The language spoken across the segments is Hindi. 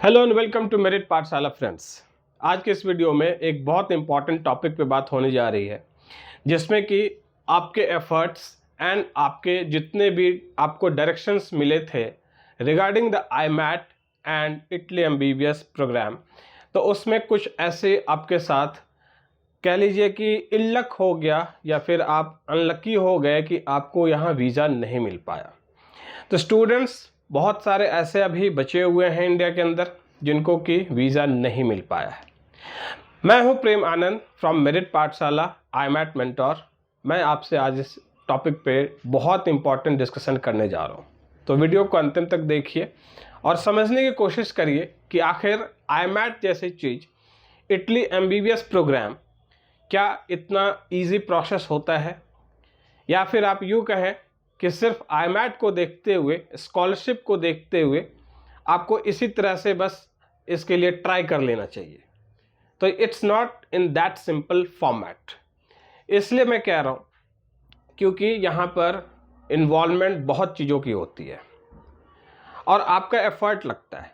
Hello and welcome to Merit Pathshala friends. आज के इस वीडियो में एक बहुत इंपॉर्टेंट टॉपिक पे बात होने जा रही है, जिसमें कि आपके एफर्ट्स एंड आपके जितने भी आपको डायरेक्शंस मिले थे regarding the IMAT and Italy MBBS program, तो उसमें कुछ ऐसे आपके साथ कह लीजिए कि इल्लक हो गया या फिर आप अनलकी हो गए कि आपको यहाँ वीज़ा नहीं मिल पाया। तो स्टूडेंट्स बहुत सारे ऐसे अभी बचे हुए हैं इंडिया के अंदर जिनको कि वीज़ा नहीं मिल पाया है। मैं हूं प्रेम आनंद फ्रॉम मेरिट पाठशाला आईमैट मेंटोर। मैं आपसे आज इस टॉपिक पे बहुत इंपॉर्टेंट डिस्कशन करने जा रहा हूं, तो वीडियो को अंतिम तक देखिए और समझने की कोशिश करिए कि आखिर आईमैट जैसी चीज़, इटली एमबीबीएस प्रोग्राम, क्या इतना ईजी प्रोसेस होता है, या फिर आप यूँ कहें कि सिर्फ आईमैट को देखते हुए, स्कॉलरशिप को देखते हुए आपको इसी तरह से बस इसके लिए ट्राई कर लेना चाहिए। तो it's not in that simple format. इसलिए मैं कह रहा हूँ क्योंकि यहाँ पर इन्वॉल्वमेंट बहुत चीज़ों की होती है और आपका एफर्ट लगता है।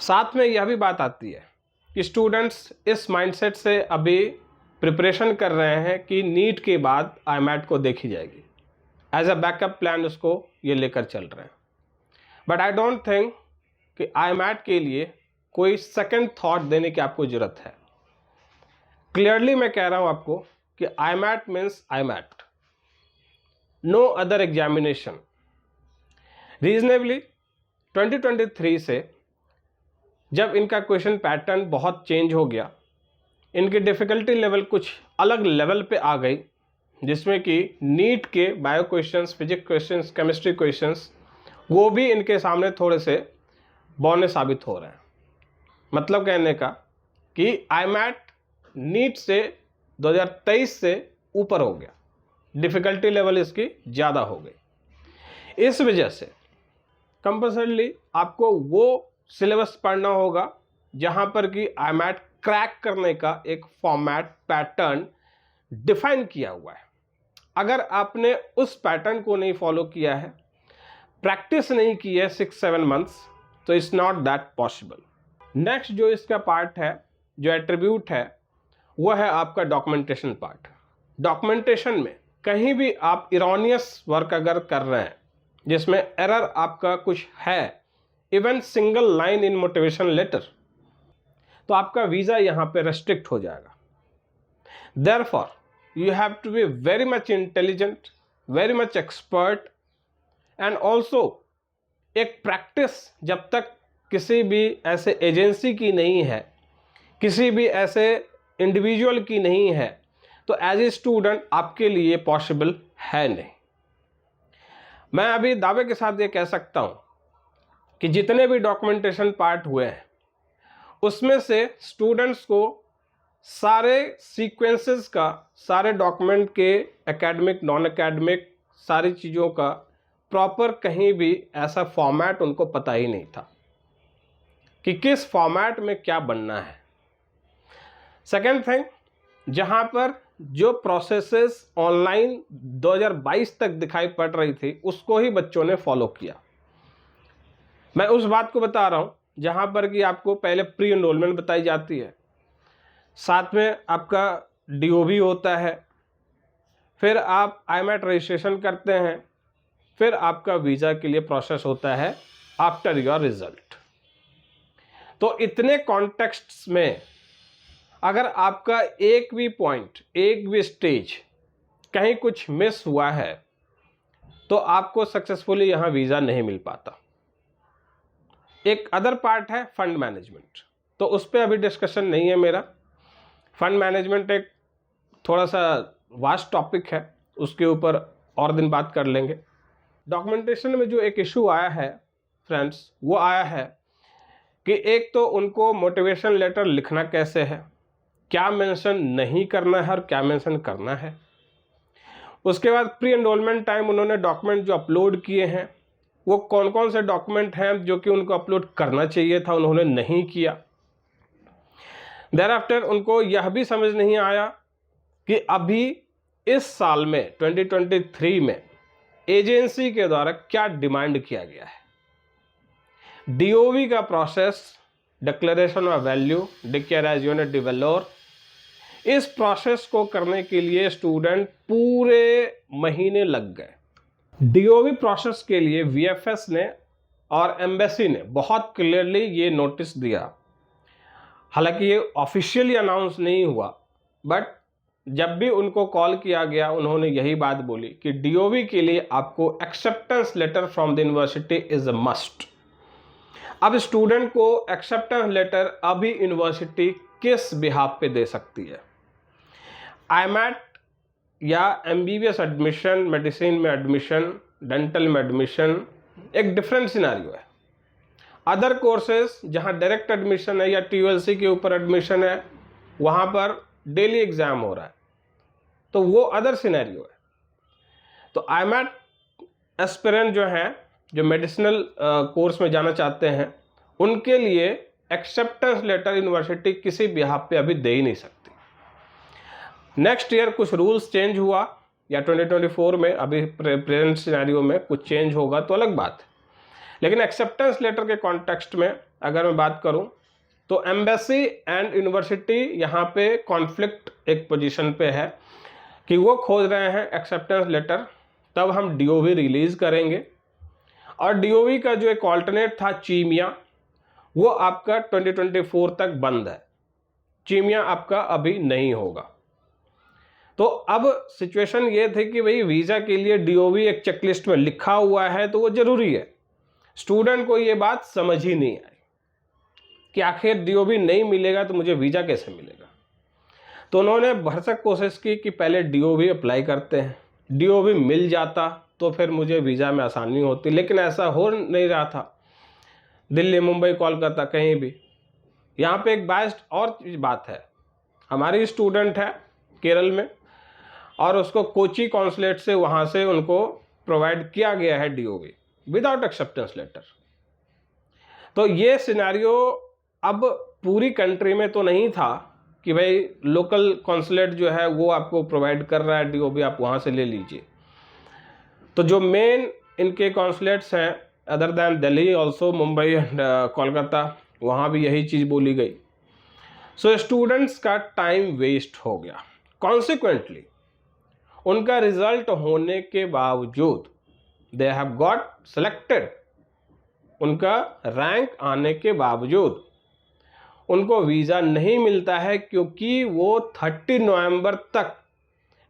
साथ में यह भी बात आती है कि स्टूडेंट्स इस माइंडसेट से अभी प्रिपरेशन कर रहे हैं कि नीट के बाद आईमैट को देखी जाएगी, एज अ बैकअप प्लान उसको ये लेकर चल रहे हैं। बट आई डोंट थिंक कि आईमैट के लिए कोई सेकंड थॉट देने की आपको ज़रूरत है। क्लियरली मैं कह रहा हूँ आपको कि IMAT means IMAT, no other examination. Reasonably 2023 से जब इनका क्वेश्चन पैटर्न बहुत चेंज हो गया, इनकी डिफ़िकल्टी लेवल कुछ अलग लेवल पे आ गई, जिसमें कि नीट के bio questions, physics questions, chemistry questions, वो भी इनके सामने थोड़े से बौने साबित हो रहे हैं। मतलब कहने का कि आईमैट नीट से 2023 से ऊपर हो गया, डिफ़िकल्टी लेवल इसकी ज़्यादा हो गई। इस वजह से कंपल्सरीली आपको वो सिलेबस पढ़ना होगा जहाँ पर कि आईमैट क्रैक करने का एक फॉर्मेट, पैटर्न डिफाइन किया हुआ है। अगर आपने उस पैटर्न को नहीं फॉलो किया है, प्रैक्टिस नहीं की है 6-7 मंथ्स, तो it's not that possible. Next जो इसका पार्ट है, जो एट्रीब्यूट है, वो है आपका डॉक्यूमेंटेशन पार्ट। डॉक्यूमेंटेशन में कहीं भी आप इरोनियस वर्क अगर कर रहे हैं, जिसमें एरर आपका कुछ है, even single line in motivation letter, तो आपका वीज़ा यहाँ पे रेस्ट्रिक्ट हो जाएगा। Therefore you have to be very much intelligent, very much expert, and also एक प्रैक्टिस जब तक किसी भी ऐसे एजेंसी की नहीं है, किसी भी ऐसे इंडिविजुअल की नहीं है, तो एज ए स्टूडेंट आपके लिए पॉसिबल है नहीं। मैं अभी दावे के साथ ये कह सकता हूँ कि जितने भी डॉक्यूमेंटेशन पार्ट हुए हैं, उसमें से स्टूडेंट्स को सारे सीक्वेंसेस का, सारे डॉक्यूमेंट के एकेडमिक, नॉन एकेडमिक, सारी चीज़ों का प्रॉपर कहीं भी ऐसा फॉर्मेट उनको पता ही नहीं था कि किस फॉर्मेट में क्या बनना है। सेकेंड थिंग, जहाँ पर जो प्रोसेसेस ऑनलाइन 2022 तक दिखाई पड़ रही थी, उसको ही बच्चों ने फॉलो किया। मैं उस बात को बता रहा हूँ जहाँ पर कि आपको पहले प्री एनरोलमेंट बताई जाती है, साथ में आपका डीओबी होता है, फिर आप आईमैट रजिस्ट्रेशन करते हैं, फिर आपका वीज़ा के लिए प्रोसेस होता है आफ्टर योर रिजल्ट। तो इतने कॉन्टेक्स्ट्स में अगर आपका एक भी पॉइंट, एक भी स्टेज कहीं कुछ मिस हुआ है, तो आपको सक्सेसफुली यहाँ वीज़ा नहीं मिल पाता। एक अदर पार्ट है फंड मैनेजमेंट, तो उस पर अभी डिस्कशन नहीं है मेरा। फंड मैनेजमेंट एक थोड़ा सा वास्ट टॉपिक है, उसके ऊपर और दिन बात कर लेंगे। डॉक्यूमेंटेशन में जो एक इशू आया है फ्रेंड्स, वो आया है कि एक तो उनको मोटिवेशन लेटर लिखना कैसे है, क्या मेंशन नहीं करना है और क्या मेंशन करना है। उसके बाद प्री एनरोलमेंट टाइम उन्होंने डॉक्यूमेंट जो अपलोड किए हैं, वो कौन कौन से डॉक्यूमेंट हैं जो कि उनको अपलोड करना चाहिए था, उन्होंने नहीं किया। देयरआफ्टर उनको यह भी समझ नहीं आया कि अभी इस साल में 2023 में एजेंसी के द्वारा क्या डिमांड किया गया है। DOV का process, declaration of value, declare as unit developer, इस प्रोसेस को करने के लिए स्टूडेंट पूरे महीने लग गए। DOV प्रोसेस के लिए VFS ने और एम्बेसी ने बहुत क्लियरली ये नोटिस दिया, हालांकि ये ऑफिशियली अनाउंस नहीं हुआ, बट जब भी उनको कॉल किया गया उन्होंने यही बात बोली कि DOV के लिए आपको acceptance letter from the university is a must. अब स्टूडेंट को एक्सेप्टेंस लेटर अभी यूनिवर्सिटी किस बिहाफ पे दे सकती है? IMAT या MBBS एडमिशन, मेडिसिन में एडमिशन, डेंटल में एडमिशन एक डिफरेंट सिनेरियो है। अदर कोर्सेज जहां डायरेक्ट एडमिशन है या TULC के ऊपर एडमिशन है, वहां पर डेली एग्जाम हो रहा है, तो वो अदर सिनेरियो है। तो IMAT एस्पिरेंट जो हैं, जो मेडिसिनल कोर्स में जाना चाहते हैं, उनके लिए एक्सेप्टेंस लेटर यूनिवर्सिटी किसी बिहाफ पे अभी दे ही नहीं सकती। नेक्स्ट ईयर कुछ रूल्स चेंज हुआ या 2024 में, अभी प्रेजेंट सिनेरियो में कुछ चेंज होगा तो अलग बात है, लेकिन एक्सेप्टेंस लेटर के कॉन्टेक्स्ट में अगर मैं बात करूं तो एम्बेसी एंड यूनिवर्सिटी यहाँ पे कॉन्फ्लिक्ट एक पोजीशन पे है कि वो खोज रहे हैं एक्सेप्टेंस लेटर, तब हम DOV रिलीज करेंगे। और DOV का जो एक ऑल्टरनेट था चीमिया, वो आपका 2024 तक बंद है। चीमिया आपका अभी नहीं होगा। तो अब सिचुएशन ये थी कि भाई वीज़ा के लिए DOV एक चेकलिस्ट में लिखा हुआ है तो वो ज़रूरी है। स्टूडेंट को ये बात समझ ही नहीं आई कि आखिर DOV नहीं मिलेगा तो मुझे वीज़ा कैसे मिलेगा। तो उन्होंने भरसक कोशिश की कि पहले DOV अप्लाई करते हैं, DOV मिल जाता तो फिर मुझे वीज़ा में आसानी होती, लेकिन ऐसा हो नहीं रहा था। दिल्ली, मुंबई, कोलकाता, कहीं भी। यहाँ पे एक बायस्ड और बात है, हमारी स्टूडेंट है केरल में और उसको कोची कॉन्सुलेट से वहाँ से उनको प्रोवाइड किया गया है DOV विदाउट एक्सेप्टेंस लेटर। तो ये सिनेरियो अब पूरी कंट्री में तो नहीं था कि भाई लोकल कॉन्सुलेट जो है वो आपको प्रोवाइड कर रहा है DOV, आप वहाँ से ले लीजिए। तो जो मेन इनके कॉन्सुलेट्स हैं other than Delhi also, Mumbai and Kolkata, वहाँ भी यही चीज़ बोली गई। सो स्टूडेंट्स का टाइम वेस्ट हो गया। कॉन्सिक्वेंटली उनका रिजल्ट होने के बावजूद दे हैव गॉट सेलेक्टेड, उनका रैंक आने के बावजूद उनको वीज़ा नहीं मिलता है, क्योंकि वो 30 नवंबर तक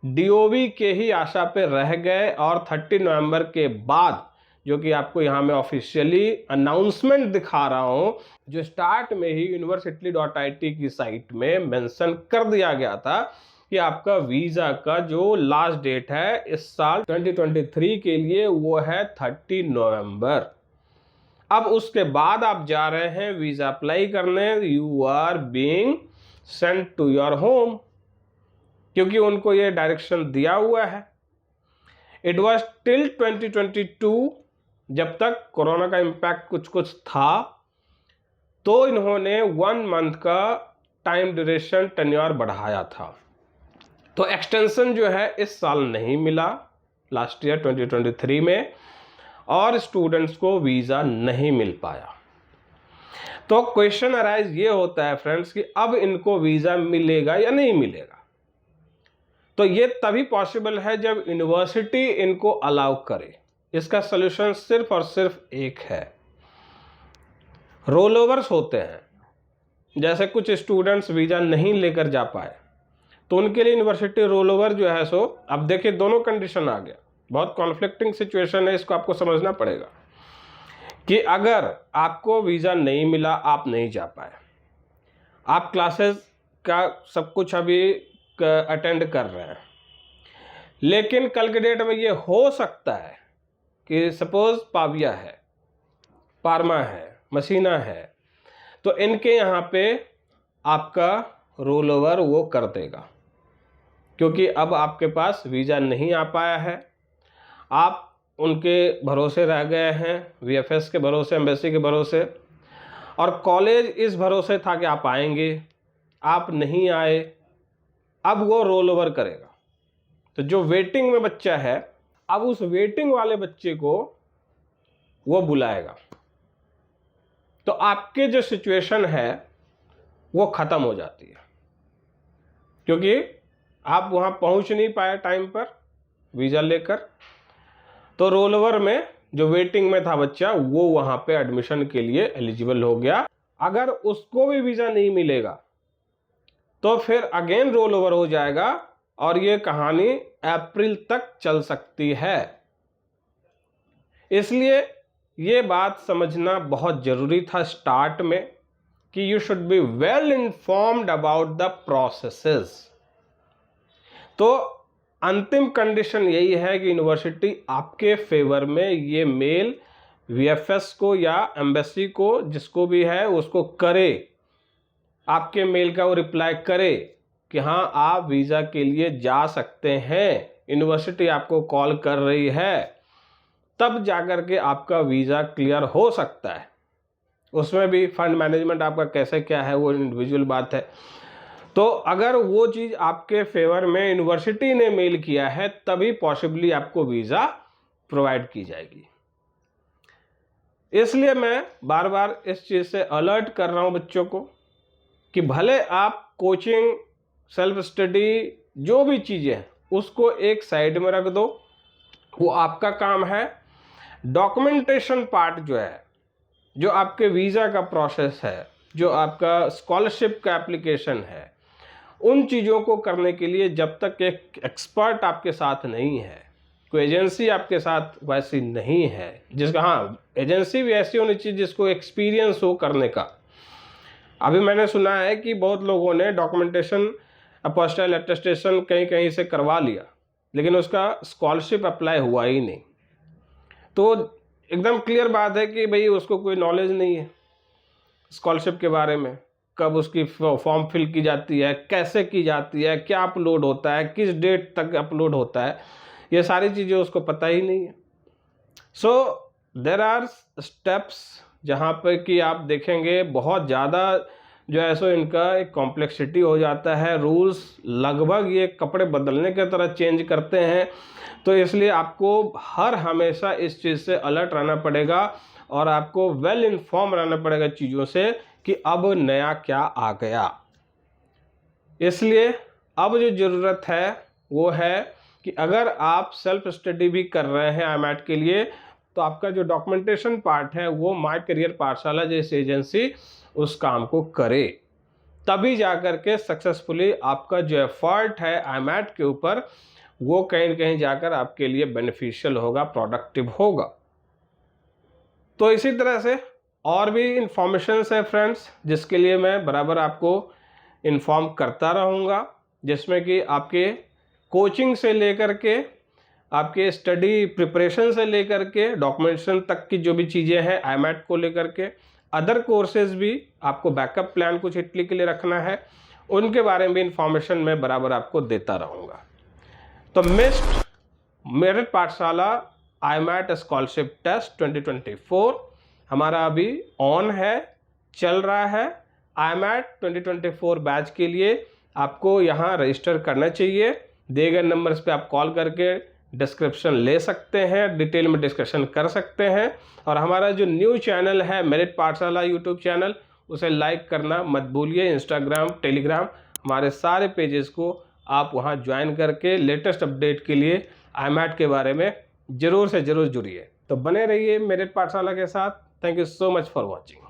DOV के ही आशा पे रह गए। और 30 नवंबर के बाद, जो कि आपको यहाँ मैं ऑफिशियली अनाउंसमेंट दिखा रहा हूँ, जो स्टार्ट में ही university.it की साइट में मेंशन कर दिया गया था कि आपका वीज़ा का जो लास्ट डेट है इस साल 2023 के लिए वो है 30 नवंबर। अब उसके बाद आप जा रहे हैं वीज़ा अप्लाई करने, you are being sent to your home, क्योंकि उनको ये डायरेक्शन दिया हुआ है। इट वॉज टिल 2022, जब तक कोरोना का इम्पैक्ट कुछ कुछ था, तो इन्होंने 1 मंथ का टाइम ड्यूरेशन टेन्योर बढ़ाया था। तो एक्सटेंशन जो है इस साल नहीं मिला, लास्ट ईयर 2023 में, और स्टूडेंट्स को वीज़ा नहीं मिल पाया। तो क्वेश्चन अराइज ये होता है फ्रेंड्स कि अब इनको वीज़ा मिलेगा या नहीं मिलेगा। तो ये तभी पॉसिबल है जब यूनिवर्सिटी इनको अलाउ करे। इसका सलूशन सिर्फ और सिर्फ एक है, रोल ओवर्स होते हैं। जैसे कुछ स्टूडेंट्स वीज़ा नहीं लेकर जा पाए तो उनके लिए यूनिवर्सिटी रोल ओवर जो है सो, अब देखिए दोनों कंडीशन आ गया, बहुत कॉन्फ्लिक्टिंग सिचुएशन है, इसको आपको समझना पड़ेगा कि अगर आपको वीज़ा नहीं मिला, आप नहीं जा पाए, आप क्लासेस का सब कुछ अभी अटेंड कर रहे हैं, लेकिन कल के डेट में ये हो सकता है कि सपोज पाविया है, पारमा है, मसीना है, तो इनके यहाँ पे आपका रोल ओवर वो कर देगा, क्योंकि अब आपके पास वीज़ा नहीं आ पाया है, आप उनके भरोसे रह गए हैं, VFS के भरोसे, एम्बेसी के भरोसे, और कॉलेज इस भरोसे था कि आप आएंगे, आप नहीं आए, अब वो रोल ओवर करेगा। तो जो वेटिंग में बच्चा है, अब उस वेटिंग वाले बच्चे को वो बुलाएगा तो आपके जो सिचुएशन है वो ख़त्म हो जाती है, क्योंकि आप वहाँ पहुँच नहीं पाए टाइम पर वीज़ा लेकर। तो रोल ओवर में जो वेटिंग में था बच्चा, वो वहाँ पे एडमिशन के लिए एलिजिबल हो गया। अगर उसको भी वीज़ा नहीं मिलेगा तो फिर अगेन रोल ओवर हो जाएगा और ये कहानी अप्रैल तक चल सकती है। इसलिए ये बात समझना बहुत ज़रूरी था स्टार्ट में कि you should be well informed about the processes. तो अंतिम कंडीशन यही है कि यूनिवर्सिटी आपके फेवर में ये मेल वीएफएस को या एम्बेसी को, जिसको भी है, उसको करे, आपके मेल का वो रिप्लाई करे कि हाँ आप वीज़ा के लिए जा सकते हैं, यूनिवर्सिटी आपको कॉल कर रही है, तब जाकर के आपका वीज़ा क्लियर हो सकता है। उसमें भी फंड मैनेजमेंट आपका कैसे क्या है वो इंडिविजुअल बात है। तो अगर वो चीज़ आपके फेवर में यूनिवर्सिटी ने मेल किया है तभी पॉसिबली आपको वीज़ा प्रोवाइड की जाएगी। इसलिए मैं बार बार इस चीज़ से अलर्ट कर रहा हूँ बच्चों को कि भले आप कोचिंग, सेल्फ स्टडी, जो भी चीज़ें हैं उसको एक साइड में रख दो, वो आपका काम है। डॉक्यूमेंटेशन पार्ट जो है, जो आपके वीज़ा का प्रोसेस है, जो आपका स्कॉलरशिप का एप्लीकेशन है, उन चीज़ों को करने के लिए जब तक एक एक्सपर्ट आपके साथ नहीं है, कोई एजेंसी आपके साथ वैसी नहीं है जिसका, हाँ एजेंसी भी ऐसी होनी चाहिए जिसको एक्सपीरियंस हो करने का। अभी मैंने सुना है कि बहुत लोगों ने डॉक्यूमेंटेशन, अपोस्टाइल अटेस्टेशन कहीं कहीं से करवा लिया लेकिन उसका स्कॉलरशिप अप्लाई हुआ ही नहीं। तो एकदम क्लियर बात है कि भाई उसको कोई नॉलेज नहीं है स्कॉलरशिप के बारे में, कब उसकी फॉर्म फिल की जाती है, कैसे की जाती है, क्या अपलोड होता है, किस डेट तक अपलोड होता है, ये सारी चीज़ें उसको पता ही नहीं है। सो देयर आर स्टेप्स जहाँ पर कि आप देखेंगे बहुत ज़्यादा जो है सो इनका एक कॉम्प्लेक्सिटी हो जाता है, रूल्स लगभग ये कपड़े बदलने की तरह चेंज करते हैं। तो इसलिए आपको हर हमेशा इस चीज़ से अलर्ट रहना पड़ेगा और आपको वेल इन्फॉर्म रहना पड़ेगा चीज़ों से कि अब नया क्या आ गया। इसलिए अब जो ज़रूरत है वो है कि अगर आप सेल्फ स्टडी भी कर रहे हैं IMAT के लिए, तो आपका जो डॉक्यूमेंटेशन पार्ट है वो माय करियर पाठशाला जैसी एजेंसी उस काम को करे, तभी जाकर के सक्सेसफुली आपका जो एफर्ट है IMAT के ऊपर वो कहीं न कहीं जाकर आपके लिए बेनिफिशियल होगा, प्रोडक्टिव होगा। तो इसी तरह से और भी इंफॉर्मेशंस है फ्रेंड्स, जिसके लिए मैं बराबर आपको इन्फॉर्म करता रहूँगा, जिसमें कि आपके कोचिंग से लेकर के, आपके स्टडी प्रिपरेशन से लेकर के डॉक्यूमेंटेशन तक की जो भी चीज़ें हैं IMAT को लेकर के, अदर कोर्सेज भी आपको बैकअप प्लान कुछ इटली के लिए रखना है, उनके बारे में भी इंफॉर्मेशन मैं बराबर आपको देता रहूँगा। तो मिस्ड मेरिट पाठशाला IMAT स्कॉलरशिप टेस्ट 2024 हमारा अभी ऑन है, चल रहा है। IMAT 2024 बैच के लिए आपको यहाँ रजिस्टर करना चाहिए। दिए गए नंबर्स पे आप कॉल करके डिस्क्रिप्शन ले सकते हैं, डिटेल में डिस्कशन कर सकते हैं। और हमारा जो न्यू चैनल है मेरिट पाठशाला यूट्यूब चैनल, उसे लाइक करना मत भूलिए। इंस्टाग्राम, टेलीग्राम, हमारे सारे पेजेस को आप वहां ज्वाइन करके लेटेस्ट अपडेट के लिए IMAT के बारे में ज़रूर से ज़रूर जुड़िए। तो बने रहिए मेरिट पाठशाला के साथ। Thank you so much for watching.